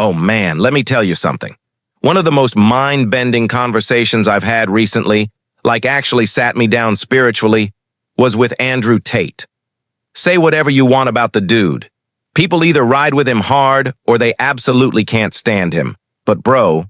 Oh man, let me tell you something. One of the most mind-bending conversations I've had recently, like actually sat me down spiritually, was with Andrew Tate. Say whatever you want about the dude. People either ride with him hard or they absolutely can't stand him. But bro,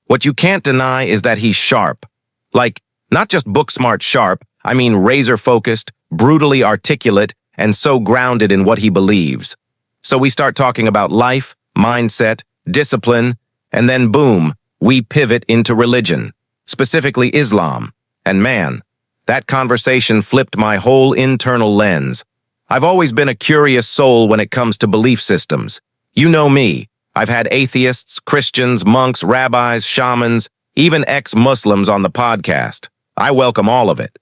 what you can't deny is that he's sharp. Like, not just book-smart sharp, I mean razor-focused, brutally articulate, and so grounded in what he believes. So we start talking about life, mindset, discipline, and then boom, we pivot into religion, specifically Islam. And man, that conversation flipped my whole internal lens. I've always been a curious soul when it comes to belief systems. You know me. I've had atheists, Christians, monks, rabbis, shamans, even ex-Muslims on the podcast. I welcome all of it.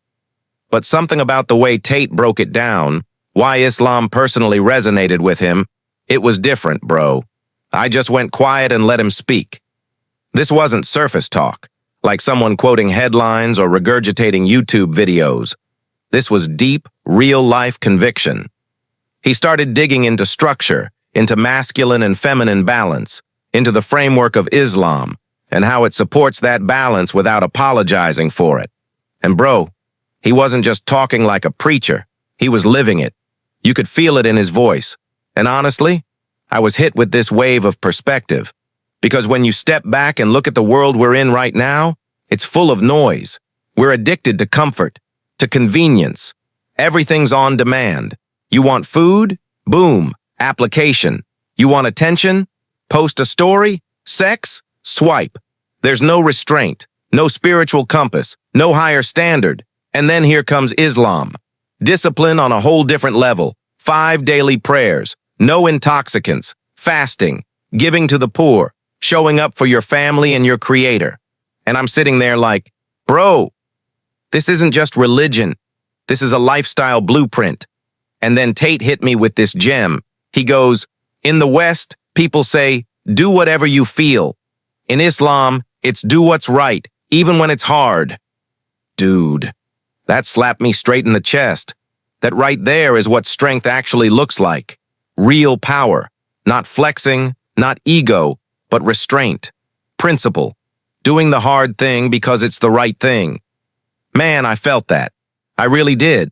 But something about the way Tate broke it down, why Islam personally resonated with him, it was different, bro. I just went quiet and let him speak. This wasn't surface talk, like someone quoting headlines or regurgitating YouTube videos. This was deep, real-life conviction. He started digging into structure, into masculine and feminine balance, into the framework of Islam, and how it supports that balance without apologizing for it. And bro, he wasn't just talking like a preacher, he was living it. You could feel it in his voice. And honestly, I was hit with this wave of perspective. Because when you step back and look at the world we're in right now, it's full of noise. We're addicted to comfort, to convenience. Everything's on demand. You want food? Boom, application. You want attention? Post a story? Sex? Swipe. There's no restraint, no spiritual compass, no higher standard. And then here comes Islam. Discipline on a whole different level. 5 daily prayers, no intoxicants, fasting, giving to the poor, showing up for your family and your creator. And I'm sitting there like, bro, this isn't just religion. This is a lifestyle blueprint. And then Tate hit me with this gem. He goes, in the West, people say, do whatever you feel. In Islam, it's do what's right, even when it's hard. Dude, that slapped me straight in the chest. That right there is what strength actually looks like. Real power. Not flexing, not ego, but restraint. Principle. Doing the hard thing because it's the right thing. Man, I felt that. I really did.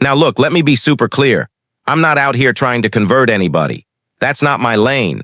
Now look, let me be super clear. I'm not out here trying to convert anybody. That's not my lane.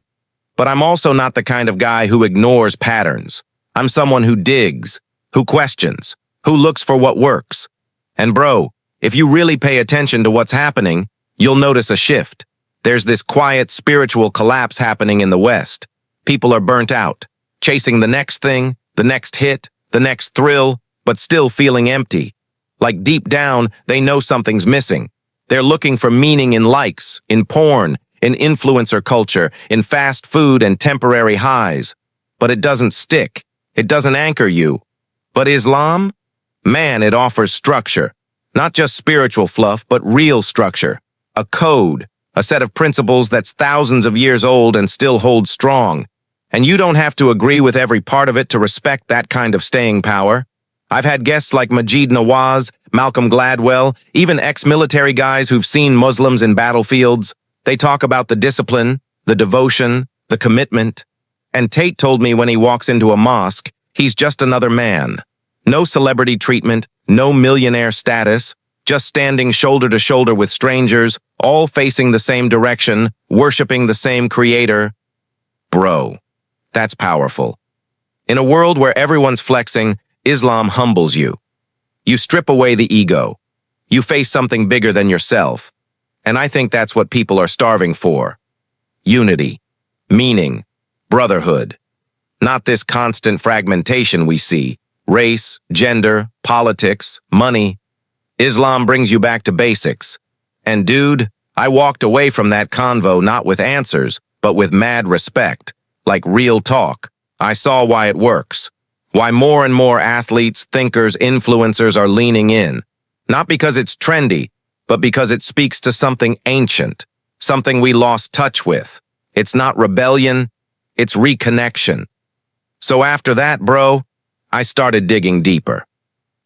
But I'm also not the kind of guy who ignores patterns. I'm someone who digs, who questions, who looks for what works. And bro, if you really pay attention to what's happening, you'll notice a shift. There's this quiet spiritual collapse happening in the West. People are burnt out, chasing the next thing, the next hit, the next thrill, but still feeling empty. Like deep down, they know something's missing. They're looking for meaning in likes, in porn, in influencer culture, in fast food and temporary highs. But it doesn't stick. It doesn't anchor you. But Islam? Man, it offers structure. Not just spiritual fluff, but real structure. A code, a set of principles that's thousands of years old and still holds strong. And you don't have to agree with every part of it to respect that kind of staying power. I've had guests like Majid Nawaz, Malcolm Gladwell, even ex-military guys who've seen Muslims in battlefields. They talk about the discipline, the devotion, the commitment. And Tate told me when he walks into a mosque, he's just another man. No celebrity treatment, no millionaire status, just standing shoulder to shoulder with strangers, all facing the same direction, worshiping the same creator. Bro, that's powerful. In a world where everyone's flexing, Islam humbles you. You strip away the ego. You face something bigger than yourself. And I think that's what people are starving for. Unity, meaning, brotherhood. Not this constant fragmentation we see. Race, gender, politics, money. Islam brings you back to basics. And dude, I walked away from that convo not with answers, but with mad respect. Like real talk. I saw why it works. Why more and more athletes, thinkers, influencers are leaning in. Not because it's trendy, but because it speaks to something ancient. Something we lost touch with. It's not rebellion, it's reconnection. So after that, bro, I started digging deeper.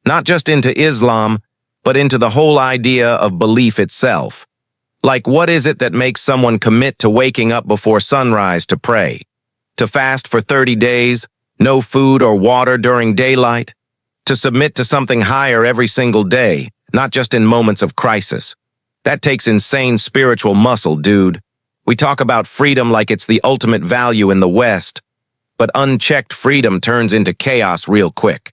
Not just into Islam, but into the whole idea of belief itself. Like, what is it that makes someone commit to waking up before sunrise to pray? To fast for 30 days, no food or water during daylight, to submit to something higher every single day, not just in moments of crisis. That takes insane spiritual muscle, dude. We talk about freedom like it's the ultimate value in the West, but unchecked freedom turns into chaos real quick.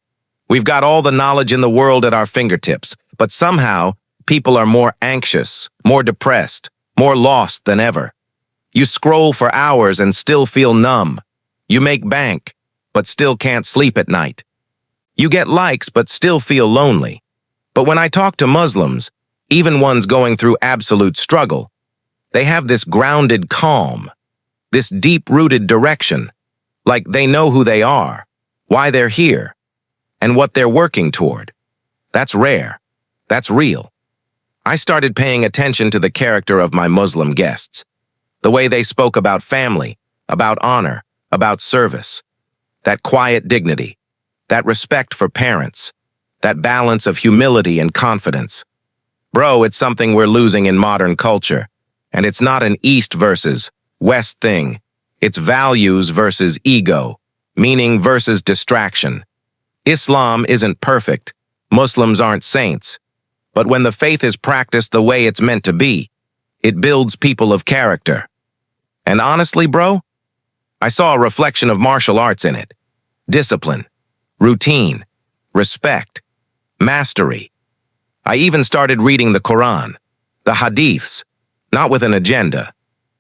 We've got all the knowledge in the world at our fingertips, but somehow people are more anxious, more depressed, more lost than ever. You scroll for hours and still feel numb. You make bank, but still can't sleep at night. You get likes, but still feel lonely. But when I talk to Muslims, even ones going through absolute struggle, they have this grounded calm, this deep-rooted direction, like they know who they are, why they're here, and what they're working toward. That's rare. That's real. I started paying attention to the character of my Muslim guests, the way they spoke about family, about honor, about service, that quiet dignity, that respect for parents, that balance of humility and confidence. Bro, it's something we're losing in modern culture, and it's not an East versus West thing. It's values versus ego, meaning versus distraction. Islam isn't perfect. Muslims aren't saints. But when the faith is practiced the way it's meant to be, it builds people of character. And honestly, bro, I saw a reflection of martial arts in it. Discipline, routine, respect, mastery. I even started reading the Quran, the Hadiths, not with an agenda,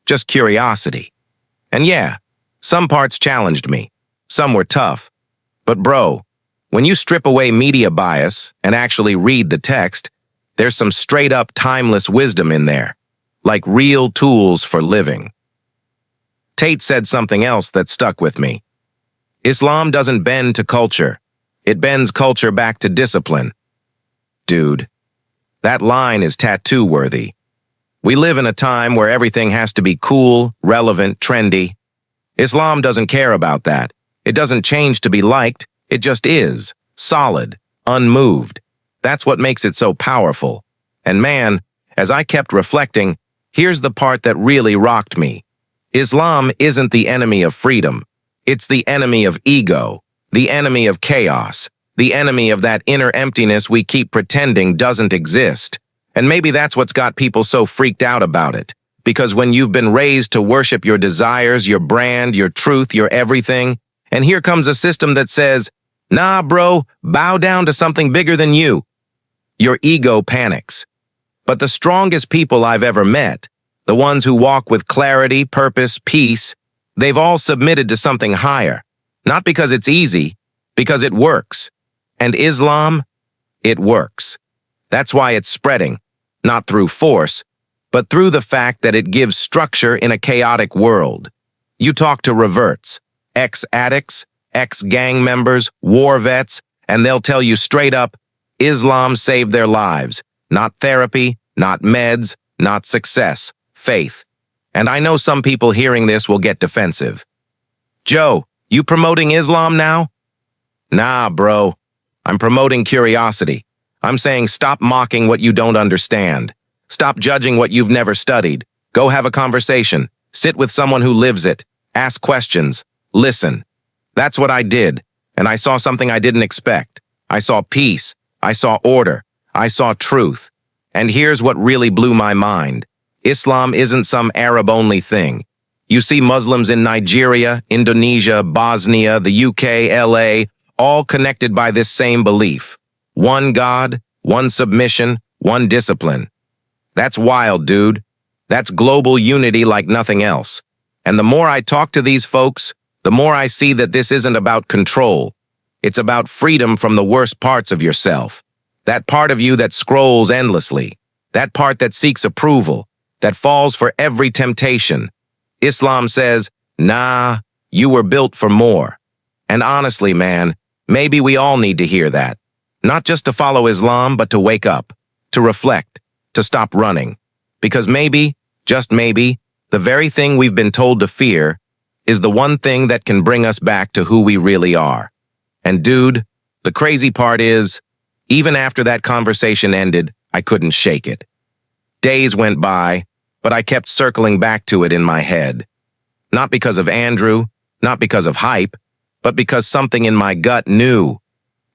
just curiosity. And yeah, some parts challenged me, some were tough. But bro, when you strip away media bias and actually read the text, there's some straight-up timeless wisdom in there, like real tools for living. Tate said something else that stuck with me. Islam doesn't bend to culture. It bends culture back to discipline. Dude, that line is tattoo-worthy. We live in a time where everything has to be cool, relevant, trendy. Islam doesn't care about that. It doesn't change to be liked. It just is, solid, unmoved. That's what makes it so powerful. And man, as I kept reflecting, here's the part that really rocked me. Islam isn't the enemy of freedom. It's the enemy of ego, the enemy of chaos, the enemy of that inner emptiness we keep pretending doesn't exist. And maybe that's what's got people so freaked out about it. Because when you've been raised to worship your desires, your brand, your truth, your everything, and here comes a system that says, nah, bro, bow down to something bigger than you, your ego panics. But the strongest people I've ever met, the ones who walk with clarity, purpose, peace, they've all submitted to something higher. Not because it's easy, because it works. And Islam, it works. That's why it's spreading, not through force, but through the fact that it gives structure in a chaotic world. You talk to reverts, ex-addicts, ex-gang members, war vets, and they'll tell you straight up, Islam saved their lives. Not therapy, not meds, not success, faith. And I know some people hearing this will get defensive. Joe, you promoting Islam now? Nah, bro. I'm promoting curiosity. I'm saying stop mocking what you don't understand. Stop judging what you've never studied. Go have a conversation. Sit with someone who lives it. Ask questions. Listen. That's what I did, and I saw something I didn't expect. I saw peace. I saw order. I saw truth. And here's what really blew my mind. Islam isn't some Arab-only thing. You see Muslims in Nigeria, Indonesia, Bosnia, the UK, LA, all connected by this same belief. One God, one submission, one discipline. That's wild, dude. That's global unity like nothing else. And the more I talk to these folks, the more I see that this isn't about control. It's about freedom from the worst parts of yourself. That part of you that scrolls endlessly. That part that seeks approval, that falls for every temptation. Islam says, nah, you were built for more. And honestly, man, maybe we all need to hear that. Not just to follow Islam, but to wake up, to reflect, to stop running. Because maybe, just maybe, the very thing we've been told to fear is the one thing that can bring us back to who we really are. And dude, the crazy part is, even after that conversation ended, I couldn't shake it. Days went by, but I kept circling back to it in my head. Not because of Andrew, Not because of hype, but because something in my gut knew.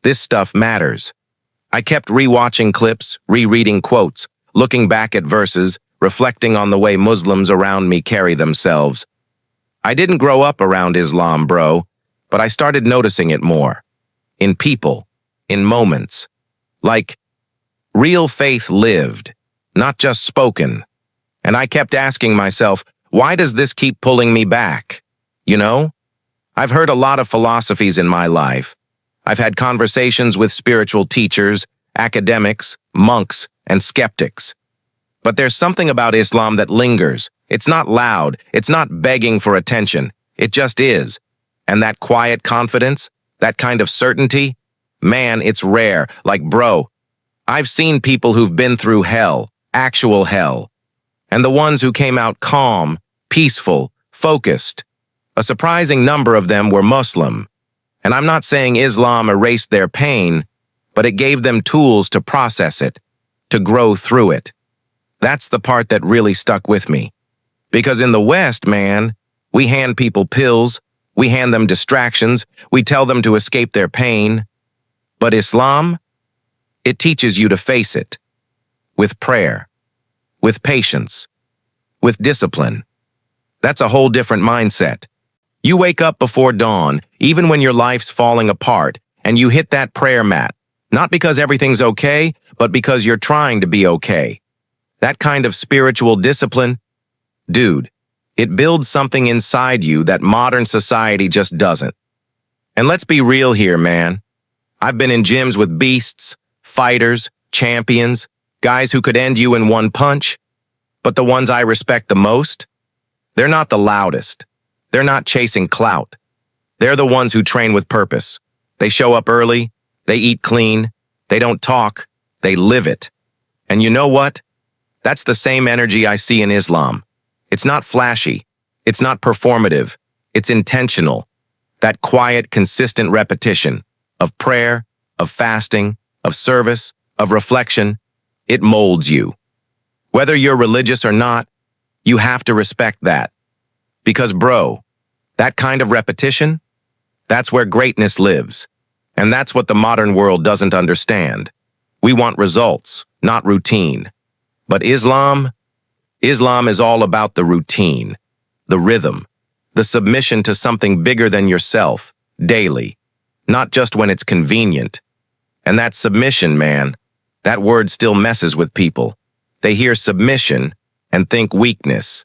This stuff matters. I kept rewatching clips, rereading quotes, looking back at verses, reflecting on the way Muslims around me carry themselves. I didn't grow up around Islam, bro, but I started noticing it more. In people, in moments. Like, real faith lived, not just spoken. And I kept asking myself, why does this keep pulling me back? You know? I've heard a lot of philosophies in my life. I've had conversations with spiritual teachers, academics, monks, and skeptics. But there's something about Islam that lingers. It's not loud. It's not begging for attention. It just is. And that quiet confidence, that kind of certainty, man, it's rare. Like, bro, I've seen people who've been through hell, actual hell. And the ones who came out calm, peaceful, focused. A surprising number of them were Muslim. And I'm not saying Islam erased their pain, but it gave them tools to process it, to grow through it. That's the part that really stuck with me. Because in the West, man, we hand people pills, we hand them distractions, we tell them to escape their pain. But Islam, it teaches you to face it. With prayer, with patience, with discipline. That's a whole different mindset. You wake up before dawn, even when your life's falling apart, and you hit that prayer mat, not because everything's okay, but because you're trying to be okay. That kind of spiritual discipline, dude, it builds something inside you that modern society just doesn't. And let's be real here, man. I've been in gyms with beasts, fighters, champions, guys who could end you in one punch, but the ones I respect the most, they're not the loudest. They're not chasing clout. They're the ones who train with purpose. They show up early, they eat clean, they don't talk, they live it. And you know what? That's the same energy I see in Islam. It's not flashy, it's not performative, it's intentional. That quiet, consistent repetition of prayer, of fasting, of service, of reflection, it molds you. Whether you're religious or not, you have to respect that. Because, bro, that kind of repetition, that's where greatness lives. And that's what the modern world doesn't understand. We want results, not routine. But Islam is all about the routine, the rhythm, the submission to something bigger than yourself, daily, not just when it's convenient. And that submission, man, that word still messes with people. They hear submission and think weakness.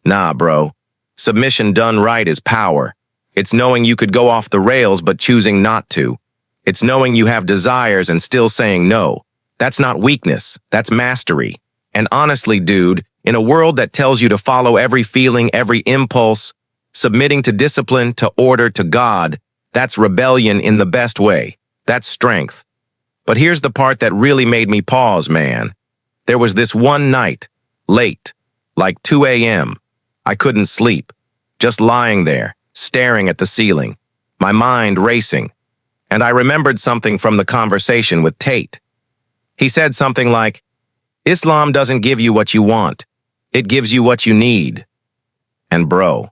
Nah, bro. Submission done right is power. It's knowing you could go off the rails but choosing not to. It's knowing you have desires and still saying no. That's not weakness, that's mastery. And honestly, dude, in a world that tells you to follow every feeling, every impulse, submitting to discipline, to order, to God, that's rebellion in the best way. That's strength. But here's the part that really made me pause, man. There was this one night, late, like 2 a.m., I couldn't sleep, just lying there, staring at the ceiling, my mind racing. And I remembered something from the conversation with Tate. He said something like, Islam doesn't give you what you want. It gives you what you need. And bro,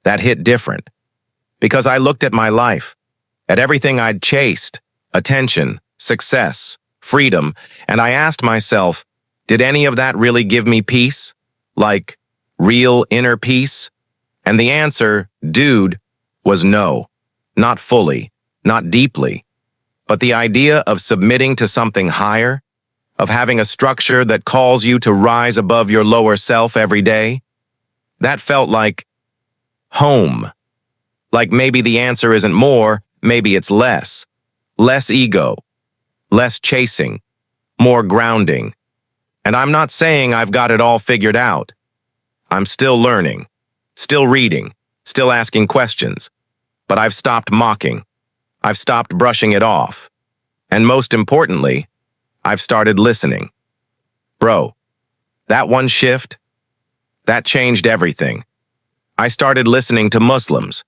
that hit different. Because I looked at my life, at everything I'd chased, attention, success, freedom, and I asked myself, did any of that really give me peace? Like, real inner peace? And the answer, dude, was no. Not fully, not deeply. But the idea of submitting to something higher, of having a structure that calls you to rise above your lower self every day, that felt like home. Like maybe the answer isn't more, maybe it's less. Less ego, less chasing, more grounding. And I'm not saying I've got it all figured out. I'm still learning, still reading, still asking questions. But I've stopped mocking. I've stopped brushing it off. And most importantly, I've started listening. Bro, that one shift, that changed everything. I started listening to Muslims,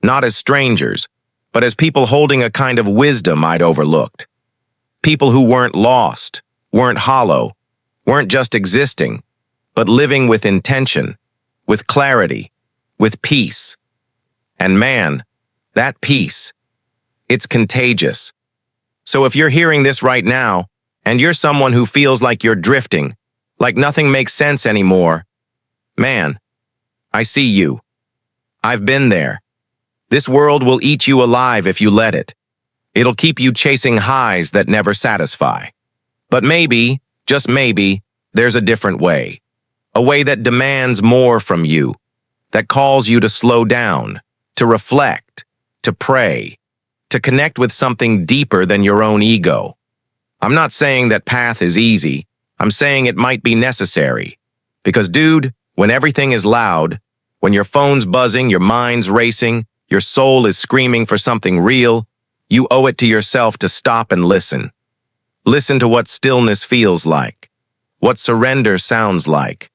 not as strangers, but as people holding a kind of wisdom I'd overlooked. People who weren't lost, weren't hollow, weren't just existing, but living with intention, with clarity, with peace. And man, that peace, it's contagious. So if you're hearing this right now, and you're someone who feels like you're drifting, like nothing makes sense anymore, man, I see you. I've been there. This world will eat you alive if you let it. It'll keep you chasing highs that never satisfy. But maybe, just maybe, there's a different way. A way that demands more from you, that calls you to slow down, to reflect, to pray, to connect with something deeper than your own ego. I'm not saying that path is easy. I'm saying it might be necessary. Because, dude, when everything is loud, when your phone's buzzing, your mind's racing, your soul is screaming for something real, you owe it to yourself to stop and listen. Listen to what stillness feels like, what surrender sounds like,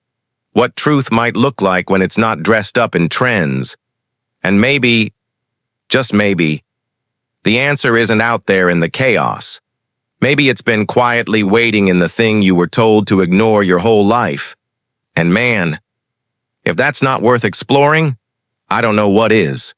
what truth might look like when it's not dressed up in trends. And maybe, just maybe, the answer isn't out there in the chaos. Maybe it's been quietly waiting in the thing you were told to ignore your whole life. And man, if that's not worth exploring, I don't know what is.